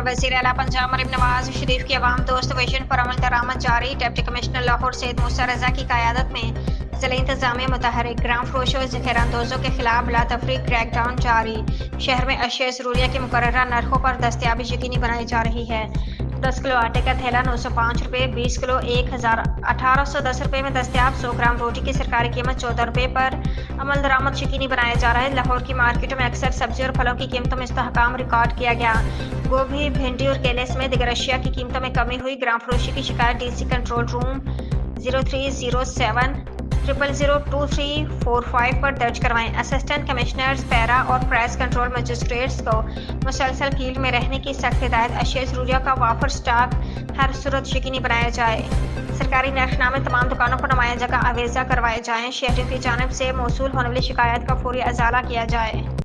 वज़ीर आला पंजाब मरीम नवाज शरीफ की अवाम दोस्त विजन पर अमल दरामद जारी। डिप्टी कमिश्नर लाहौर सैयद मूसा रजा की क़यादत में ज़िला इंतज़ामिया मुतहरिक। ग्राम फरोशों और ज़ख़ीरा अंदोज़ों के खिलाफ बिलातफ़रीक़ क्रैकडाउन जारी। शहर में अशिया ज़रूरिया की मुकर्ररा नरखों पर दस्तयाबी यकीनी बनाई जा रही है। 10 किलो आटे का थैला 905 रुपये, 20 किलो 1810 रुपये में दस्तयाब। 100 ग्राम रोटी की सरकारी कीमत 14 रुपये पर अमल दरामद यकीनी बनाया जा रहा है। लाहौर की मार्केटों में अक्सर सब्जी और फलों की कीमतों में इस्तेहकाम रिकॉर्ड किया गया। गोभी, भिंडी और केले समेत दीगर अशिया की कीमतों में कमी हुई। ग्राम फरोशी की शिकायत DC कंट्रोल रूम 0307 002345 पर दर्ज करवाएं। असिस्टेंट कमिश्नर्स, पैरा और प्राइस कंट्रोल मजिस्ट्रेट्स को मुसलसल फील्ड में रहने की सख्त हिदायत। अशिया ज़रूरिया का वाफर स्टॉक हर सूरत यकीनी बनाया जाए। सरकारी नरखनामे तमाम दुकानों पर नुमाया जगह आवेजा करवाए जाएं। शहरियों की जानिब से मौसूल होने वाली शिकायत का फौरी अजाला किया जाए।